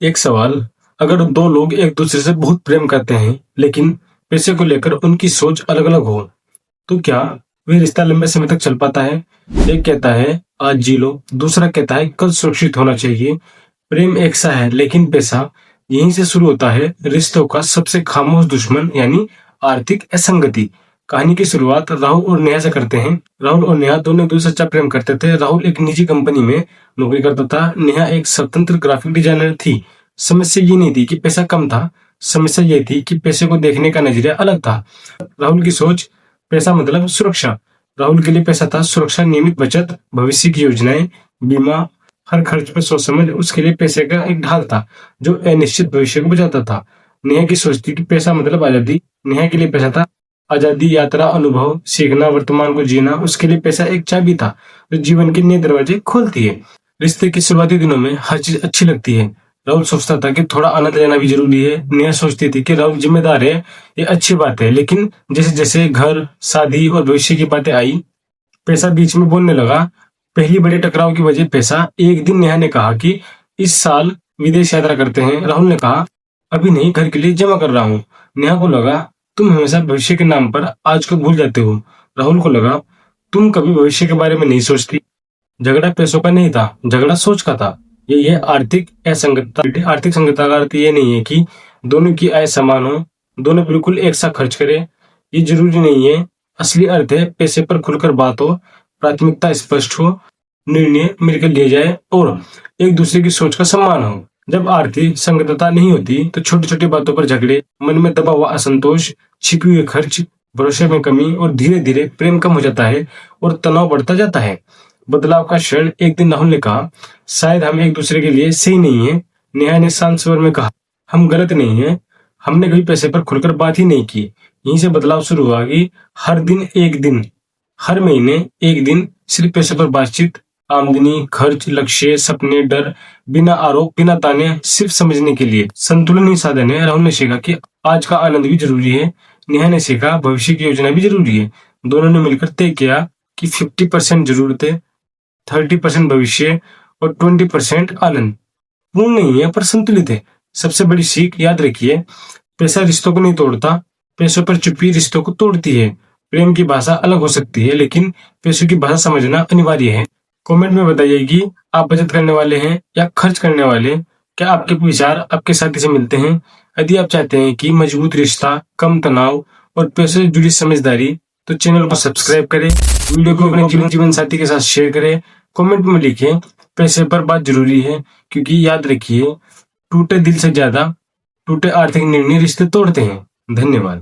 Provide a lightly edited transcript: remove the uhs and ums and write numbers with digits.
एक सवाल, अगर दो लोग एक दूसरे से बहुत प्रेम करते हैं लेकिन पैसे को लेकर उनकी सोच अलग अलग हो, तो क्या वे रिश्ता लंबे समय तक चल पाता है? एक कहता है आज जी लो, दूसरा कहता है कल सुरक्षित होना चाहिए। प्रेम एक सा है लेकिन पैसा यहीं से शुरू होता है रिश्तों का सबसे खामोश दुश्मन, यानी आर्थिक असंगति। कहानी की शुरुआत राहुल और नेहा से करते हैं। राहुल और नेहा दोनों एक दूसरे से अच्छा प्रेम करते थे। राहुल एक निजी कंपनी में नौकरी करता था। नेहा एक स्वतंत्र ग्राफिक डिजाइनर थी। समस्या ये नहीं थी कि पैसा कम था, समस्या ये थी कि पैसे को देखने का नजरिया अलग था। राहुल की सोच, पैसा मतलब सुरक्षा। राहुल के लिए पैसा था सुरक्षा, नियमित बचत, भविष्य की योजनाएं, बीमा, हर खर्च पर सोच समझ। उसके लिए पैसे का एक ढाल था जो अनिश्चित भविष्य को बचाता था। नेहा की सोच थी कि पैसा मतलब आजादी। नेहा के लिए पैसा था आजादी, यात्रा, अनुभव, सीखना, वर्तमान को जीना। उसके लिए पैसा एक चाबी था जो जीवन के नए दरवाजे खोलती है। रिश्ते के शुरुआती दिनों में हर चीज अच्छी लगती है। राहुल सोचता था कि थोड़ा आनंद लेना भी जरूरी है। नेहा सोचती थी कि राहुल जिम्मेदार है, ये अच्छी बात है। लेकिन जैसे जैसे घर, शादी और भविष्य की बातें आई, पैसा बीच में बोलने लगा। पहली बड़े टकराव की वजह पैसा। एक दिन नेहा ने कहा कि इस साल विदेश यात्रा करते हैं। राहुल ने कहा अभी नहीं, घर के लिए जमा कर रहा हूँ। नेहा को लगा तुम हमेशा भविष्य के नाम पर आज को भूल जाते हो। राहुल को लगा तुम कभी भविष्य के बारे में नहीं सोचती। झगड़ा पैसों का नहीं था, झगड़ा सोच का था। ये आर्थिक असंगतता। आर्थिक संगतता का अर्थ ये नहीं है कि दोनों की आय समान हो, दोनों बिल्कुल एक साथ खर्च करें। ये जरूरी नहीं है। असली अर्थ है पैसे पर खुलकर बात हो, प्राथमिकता स्पष्ट हो, निर्णय मिलकर लिए जाए और एक दूसरे की सोच का सम्मान हो। जब आर्थिक संगतता नहीं होती तो छोटी छोटी बातों पर झगड़े, मन में दबा हुआ असंतोष, छिपी हुई खर्च, भरोसे में कमी और धीरे धीरे प्रेम कम हो जाता है और तनाव बढ़ता जाता है। बदलाव का क्षण। एक दिन राहुल ने कहा शायद हम एक दूसरे के लिए सही नहीं है। नेहा ने शांत स्वर में कहा हम गलत नहीं है, हमने कभी पैसे पर खुलकर बात ही नहीं की। यहीं से बदलाव शुरू हुआ कि हर दिन एक दिन, हर महीने एक दिन सिर्फ पैसे पर बातचीत। आमदनी, खर्च, लक्ष्य, सपने, डर, बिना आरोप, बिना ताने, सिर्फ समझने के लिए। संतुलन ही साधन है। राहुल ने सीखा कि आज का आनंद भी जरूरी है। नेहा ने सीखा भविष्य की योजना भी जरूरी है। दोनों ने मिलकर तय किया कि 50% जरूरतें, 30% भविष्य और 20% आनंद। पूर्ण नहीं है पर संतुलित है। सबसे बड़ी सीख याद रखिए, पैसा रिश्तों को नहीं तोड़ता, पैसों पर चुप्पी रिश्तों को तोड़ती है। प्रेम की भाषा अलग हो सकती है लेकिन पैसों की भाषा समझना अनिवार्य है। कमेंट में बताइए कि आप बचत करने वाले हैं या खर्च करने वाले। क्या आपके विचार आपके साथी से मिलते हैं? यदि आप चाहते हैं कि मजबूत रिश्ता, कम तनाव और पैसे से जुड़ी समझदारी, तो चैनल को सब्सक्राइब करें, वीडियो को अपने जीवन साथी के साथ शेयर करें। कमेंट में लिखें पैसे पर बात जरूरी है, क्योंकि याद रखिए टूटे दिल से ज्यादा टूटे आर्थिक निर्णय रिश्ते तोड़ते हैं। धन्यवाद।